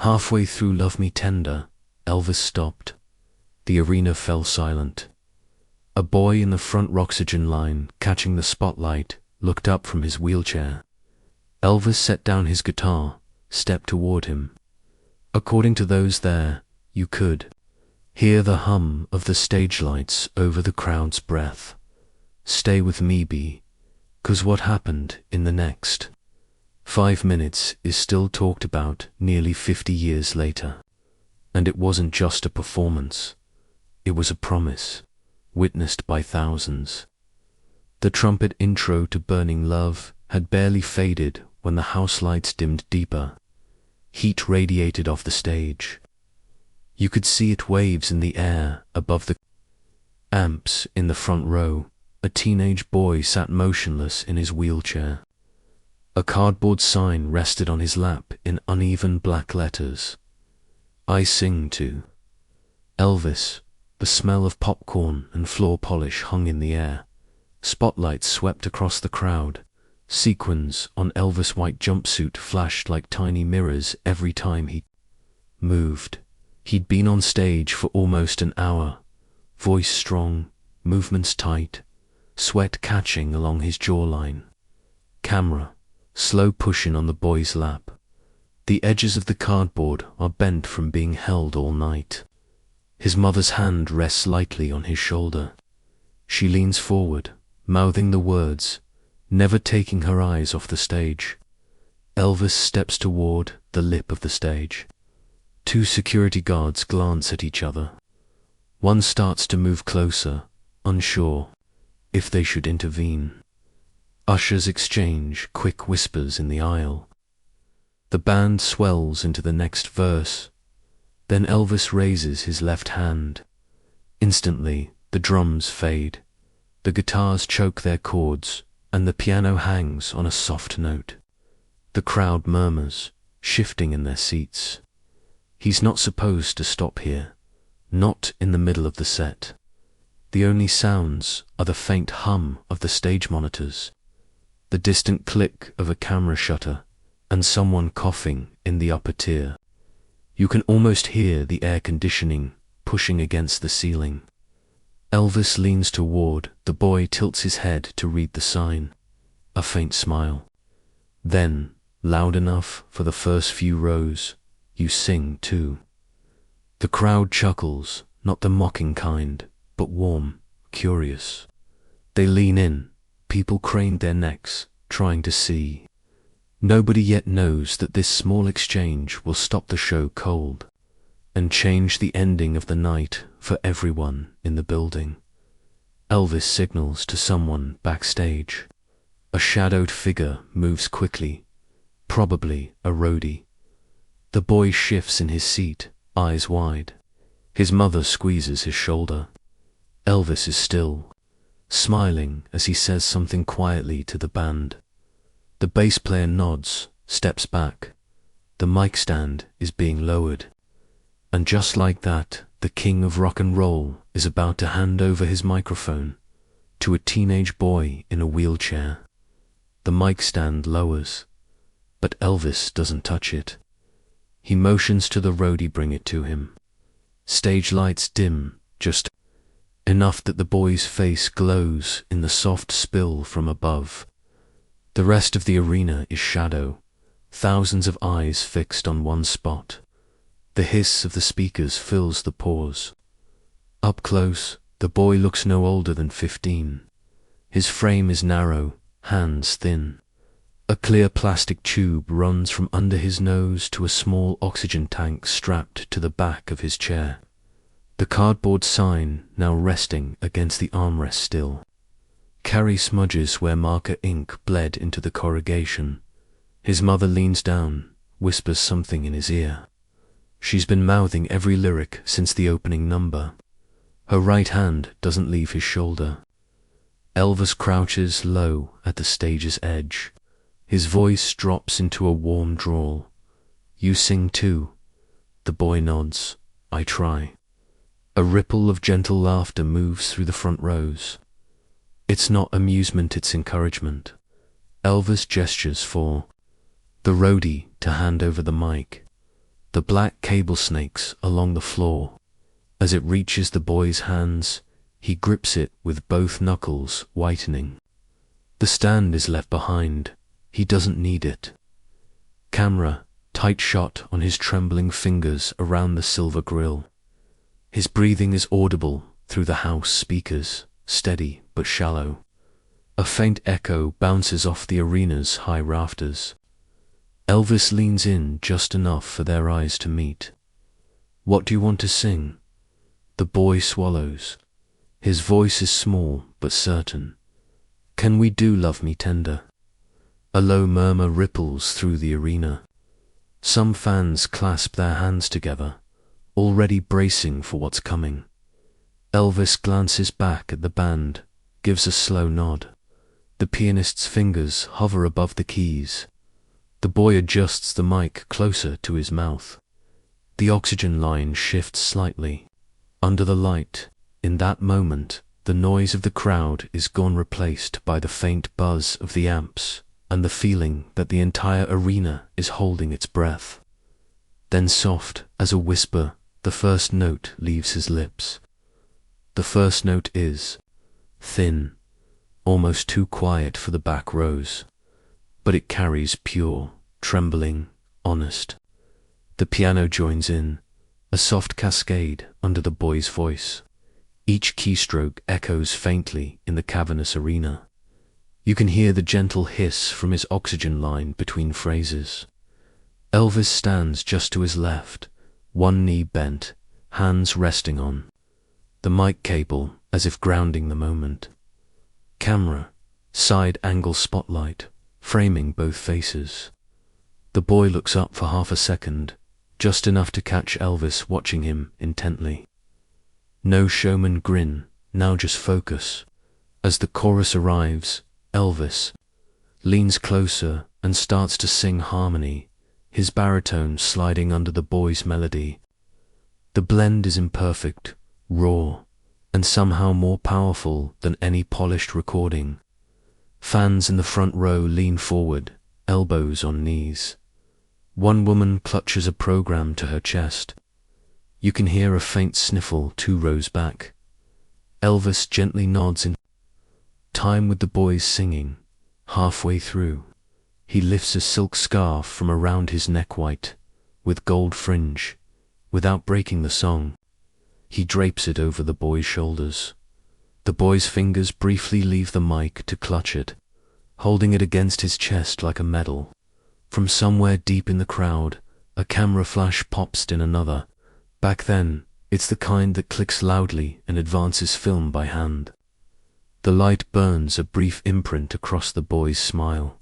Halfway through Love Me Tender, Elvis stopped. The arena fell silent. A boy in the front oxygen line, catching the spotlight, looked up from his wheelchair. Elvis set down his guitar, stepped toward him. According to those there, you could hear the hum of the stage lights over the crowd's breath. Stay with me, B, 'cause what happened in the next 5 minutes is still talked about nearly 50 years later. And it wasn't just a performance. It was a promise, witnessed by thousands. The trumpet intro to Burning Love had barely faded when the house lights dimmed deeper. Heat radiated off the stage. You could see it waves in the air above the amps. In the front row, a teenage boy sat motionless in his wheelchair. A cardboard sign rested on his lap in uneven black letters. I sing to Elvis. The smell of popcorn and floor polish hung in the air. Spotlights swept across the crowd. Sequins on Elvis' white jumpsuit flashed like tiny mirrors every time he moved. He'd been on stage for almost an hour. Voice strong, movements tight, sweat catching along his jawline. Camera, slow pushing on the boy's lap. The edges of the cardboard are bent from being held all night. His mother's hand rests lightly on his shoulder. She leans forward, mouthing the words, never taking her eyes off the stage. Elvis steps toward the lip of the stage. 2 security guards glance at each other. One starts to move closer, unsure if they should intervene. Ushers exchange quick whispers in the aisle. The band swells into the next verse. Then Elvis raises his left hand. Instantly, the drums fade. The guitars choke their chords, and the piano hangs on a soft note. The crowd murmurs, shifting in their seats. He's not supposed to stop here, not in the middle of the set. The only sounds are the faint hum of the stage monitors, the distant click of a camera shutter, and someone coughing in the upper tier. You can almost hear the air conditioning pushing against the ceiling. Elvis leans toward the boy, tilts his head to read the sign. A faint smile. Then, loud enough for the first few rows, you sing too. The crowd chuckles, not the mocking kind, but warm, curious. They lean in, people crane their necks, trying to see. Nobody yet knows that this small exchange will stop the show cold and change the ending of the night for everyone in the building. Elvis signals to someone backstage. A shadowed figure moves quickly, probably a roadie. The boy shifts in his seat, eyes wide. His mother squeezes his shoulder. Elvis is still, smiling as he says something quietly to the band. The bass player nods, steps back. The mic stand is being lowered. And just like that, the king of rock and roll is about to hand over his microphone to a teenage boy in a wheelchair. The mic stand lowers, but Elvis doesn't touch it. He motions to the roadie, bring it to him. Stage lights dim, just enough that the boy's face glows in the soft spill from above. The rest of the arena is shadow, thousands of eyes fixed on one spot. The hiss of the speakers fills the pause. Up close, the boy looks no older than 15. His frame is narrow, hands thin. A clear plastic tube runs from under his nose to a small oxygen tank strapped to the back of his chair. The cardboard sign now resting against the armrest still. Carry smudges where marker ink bled into the corrugation. His mother leans down, whispers something in his ear. She's been mouthing every lyric since the opening number. Her right hand doesn't leave his shoulder. Elvis crouches low at the stage's edge. His voice drops into a warm drawl. You sing too. The boy nods. I try. A ripple of gentle laughter moves through the front rows. It's not amusement, it's encouragement. Elvis gestures for the roadie to hand over the mic. the black cable snakes along the floor. As it reaches the boy's hands, he grips it with both knuckles whitening. The stand is left behind. He doesn't need it. Camera, tight shot on his trembling fingers around the silver grill. His breathing is audible through the house speakers, steady but shallow. A faint echo bounces off the arena's high rafters. Elvis leans in just enough for their eyes to meet. "What do you want to sing?" The boy swallows. His voice is small but certain. "Can we do Love Me Tender?" A low murmur ripples through the arena. Some fans clasp their hands together, already bracing for what's coming. Elvis glances back at the band, gives a slow nod. The pianist's fingers hover above the keys. The boy adjusts the mic closer to his mouth. The oxygen line shifts slightly. Under the light, in that moment, the noise of the crowd is gone, replaced by the faint buzz of the amps and the feeling that the entire arena is holding its breath. Then, soft as a whisper, the first note leaves his lips. The first note is thin, almost too quiet for the back rows, but it carries pure, trembling, honest. The piano joins in, a soft cascade under the boy's voice. Each keystroke echoes faintly in the cavernous arena. You can hear the gentle hiss from his oxygen line between phrases. Elvis stands just to his left, one knee bent, hands resting on the mic cable as if grounding the moment. Camera, side angle spotlight, framing both faces. The boy looks up for half a second, just enough to catch Elvis watching him intently. No showman grin, now just focus. As the chorus arrives, Elvis leans closer and starts to sing harmony, his baritone sliding under the boy's melody. The blend is imperfect, raw, and somehow more powerful than any polished recording. Fans in the front row lean forward, elbows on knees. One woman clutches a program to her chest. You can hear a faint sniffle 2 rows back. Elvis gently nods in time with the boys singing. Halfway through, he lifts a silk scarf from around his neck, white, with gold fringe. Without breaking the song, he drapes it over the boy's shoulders. The boy's fingers briefly leave the mic to clutch it, holding it against his chest like a medal. From somewhere deep in the crowd, a camera flash pops in another. Back then, it's the kind that clicks loudly and advances film by hand. The light burns a brief imprint across the boy's smile.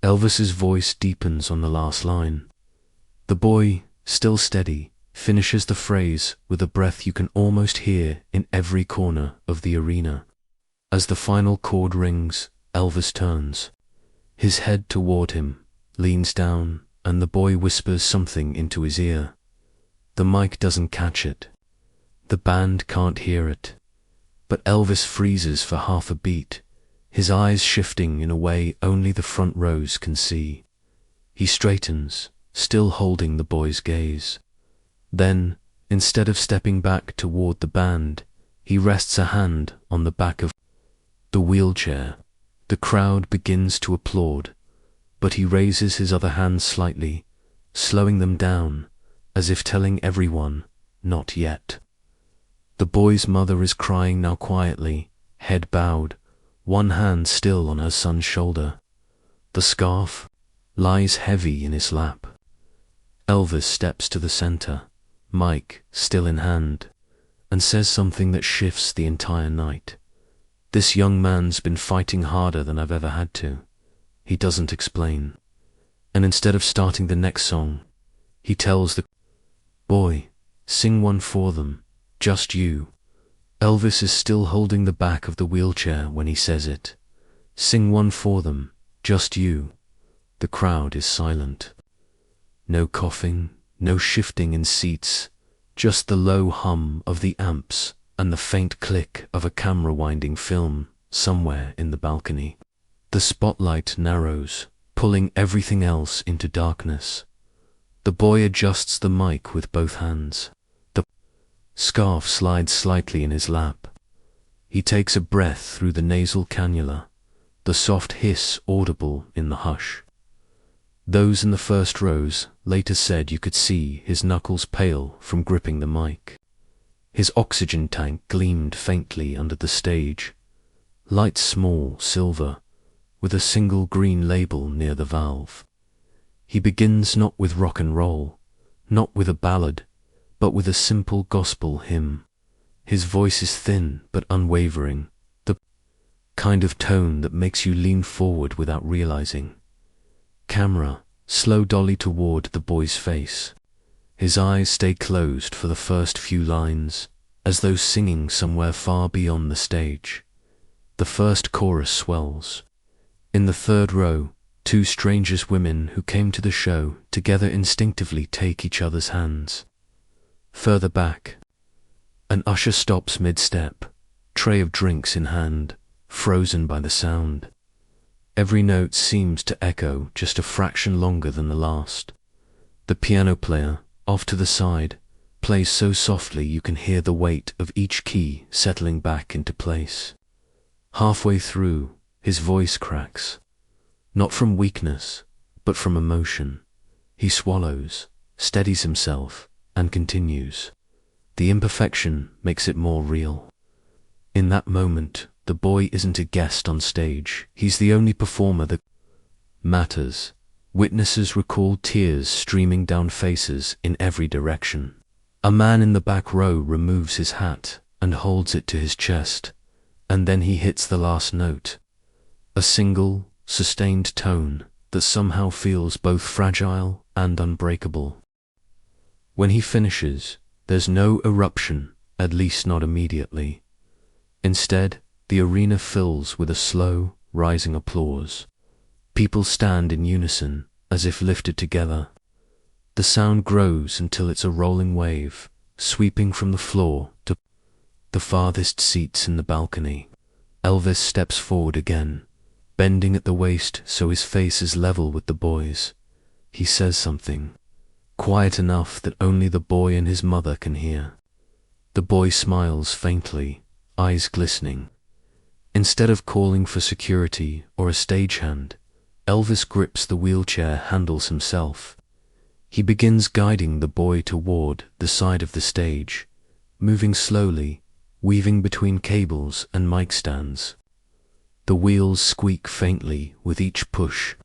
Elvis's voice deepens on the last line. The boy, still steady, finishes the phrase with a breath you can almost hear in every corner of the arena. As the final chord rings, Elvis turns, his head toward him, leans down, and the boy whispers something into his ear. The mic doesn't catch it. The band can't hear it. But Elvis freezes for half a beat, his eyes shifting in a way only the front rows can see. He straightens, still holding the boy's gaze. Then, instead of stepping back toward the band, he rests a hand on the back of the wheelchair. The crowd begins to applaud, but he raises his other hand slightly, slowing them down, as if telling everyone, not yet. The boy's mother is crying now quietly, head bowed, one hand still on her son's shoulder. The scarf lies heavy in his lap. Elvis steps to the center, mic still in hand, and says something that shifts the entire night. "This young man's been fighting harder than I've ever had to." He doesn't explain. And instead of starting the next song, he tells the boy, "Sing one for them, just you." Elvis is still holding the back of the wheelchair when he says it. "Sing one for them, just you." The crowd is silent. No coughing, no shifting in seats, just the low hum of the amps and the faint click of a camera winding film somewhere in the balcony. The spotlight narrows, pulling everything else into darkness. The boy adjusts the mic with both hands. The scarf slides slightly in his lap. He takes a breath through the nasal cannula, the soft hiss audible in the hush. Those in the first rows later said you could see his knuckles pale from gripping the mic. His oxygen tank gleamed faintly under the stage, light small silver, with a single green label near the valve. He begins not with rock and roll, not with a ballad, but with a simple gospel hymn. His voice is thin but unwavering, the kind of tone that makes you lean forward without realizing. Camera, slow dolly toward the boy's face. His eyes stay closed for the first few lines, as though singing somewhere far beyond the stage. The first chorus swells. In the third row, two strangest women who came to the show together instinctively take each other's hands. Further back, an usher stops mid-step, tray of drinks in hand, frozen by the sound. Every note seems to echo just a fraction longer than the last. The piano player, off to the side, plays so softly you can hear the weight of each key settling back into place. Halfway through, his voice cracks. Not from weakness, but from emotion. He swallows, steadies himself, and continues. The imperfection makes it more real. In that moment, the boy isn't a guest on stage. He's the only performer that matters. Witnesses recall tears streaming down faces in every direction. A man in the back row removes his hat and holds it to his chest, and then he hits the last note. A single, sustained tone that somehow feels both fragile and unbreakable. When he finishes, there's no eruption, at least not immediately. Instead, the arena fills with a slow, rising applause. People stand in unison, as if lifted together. The sound grows until it's a rolling wave, sweeping from the floor to the farthest seats in the balcony. Elvis steps forward again, bending at the waist so his face is level with the boy's. He says something, quiet enough that only the boy and his mother can hear. The boy smiles faintly, eyes glistening. Instead of calling for security or a stagehand, Elvis grips the wheelchair handles himself. He begins guiding the boy toward the side of the stage, moving slowly, weaving between cables and mic stands. The wheels squeak faintly with each push.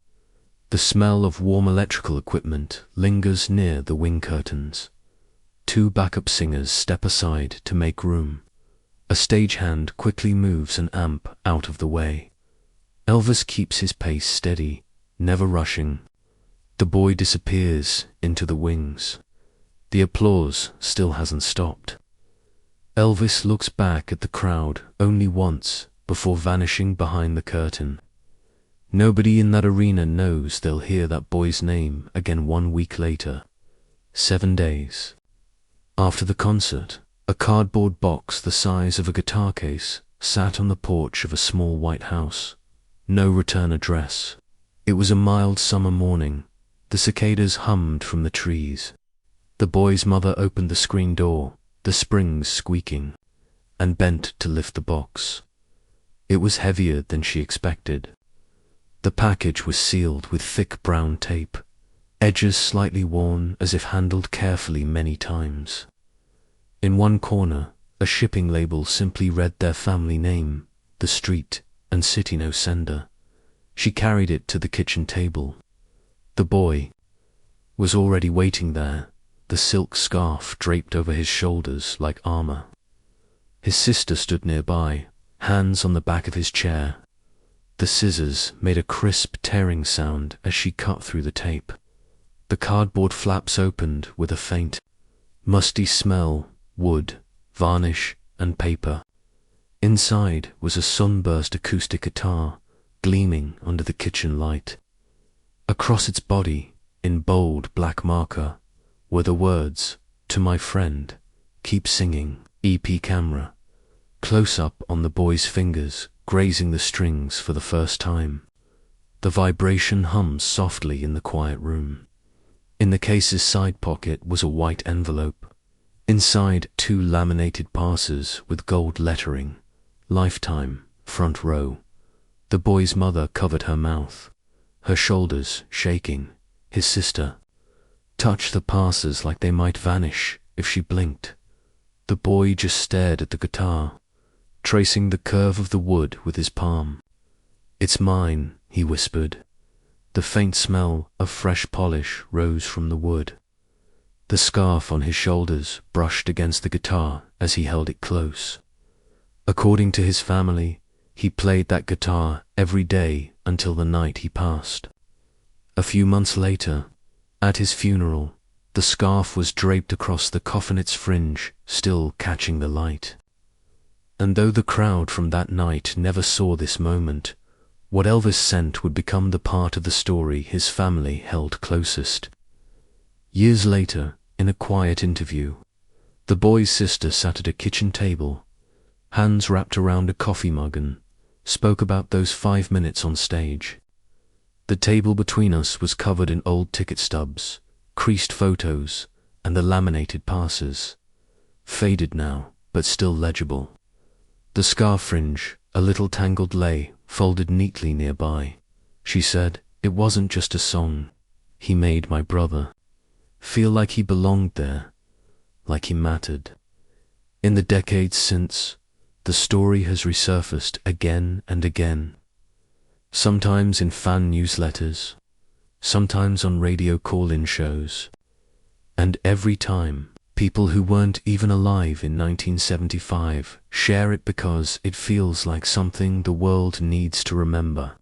The smell of warm electrical equipment lingers near the wing curtains. Two backup singers step aside to make room. A stagehand quickly moves an amp out of the way. Elvis keeps his pace steady, never rushing. The boy disappears into the wings. The applause still hasn't stopped. Elvis looks back at the crowd only once before vanishing behind the curtain. Nobody in that arena knows they'll hear that boy's name again 1 week later. 7 days. After the concert, a cardboard box the size of a guitar case sat on the porch of a small white house. No return address. It was a mild summer morning. The cicadas hummed from the trees. The boy's mother opened the screen door, the springs squeaking, and bent to lift the box. It was heavier than she expected. The package was sealed with thick brown tape, edges slightly worn as if handled carefully many times. In one corner, a shipping label simply read their family name, the street, and city no sender. She carried it to the kitchen table. The boy was already waiting there, the silk scarf draped over his shoulders like armor. His sister stood nearby, hands on the back of his chair. The scissors made a crisp tearing sound as she cut through the tape. The cardboard flaps opened with a faint, musty smell, wood, varnish, and paper. Inside was a sunburst acoustic guitar, gleaming under the kitchen light. Across its body, in bold black marker, were the words, "To my friend, keep singing, EP camera." Close up on the boy's fingers, grazing the strings for the first time. The vibration hums softly in the quiet room. In the case's side pocket was a white envelope. Inside, 2 laminated passes with gold lettering. Lifetime, front row. The boy's mother covered her mouth, her shoulders shaking. His sister touched the passes like they might vanish if she blinked. The boy just stared at the guitar, tracing the curve of the wood with his palm. "It's mine," he whispered. The faint smell of fresh polish rose from the wood. The scarf on his shoulders brushed against the guitar as he held it close. According to his family, he played that guitar every day until the night he passed. A few months later, at his funeral, the scarf was draped across the coffinet's fringe, still catching the light. And though the crowd from that night never saw this moment, what Elvis sent would become the part of the story his family held closest. Years later, in a quiet interview, the boy's sister sat at a kitchen table, hands wrapped around a coffee mug, and spoke about those 5 minutes on stage. "The table between us was covered in old ticket stubs, creased photos, and the laminated passes. Faded now, but still legible. The scarf fringe, a little tangled, lay folded neatly nearby." She said, "It wasn't just a song. He made my brother feel like he belonged there, like he mattered." In the decades since, the story has resurfaced again and again. Sometimes in fan newsletters, sometimes on radio call-in shows. And every time, people who weren't even alive in 1975 share it because it feels like something the world needs to remember.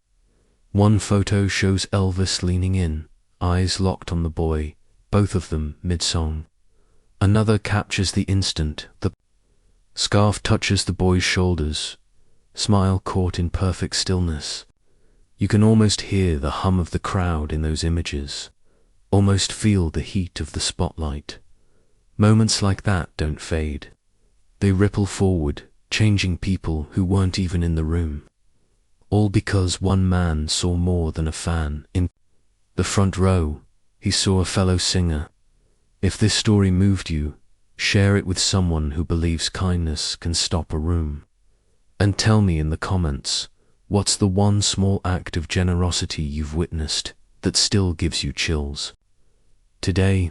One photo shows Elvis leaning in, eyes locked on the boy, both of them mid-song. Another captures the instant the scarf touches the boy's shoulders, smile caught in perfect stillness. You can almost hear the hum of the crowd in those images, almost feel the heat of the spotlight. Moments like that don't fade. They ripple forward, changing people who weren't even in the room. All because one man saw more than a fan. In the front row, he saw a fellow singer. If this story moved you, share it with someone who believes kindness can stop a room. And tell me in the comments, what's the one small act of generosity you've witnessed that still gives you chills? Today,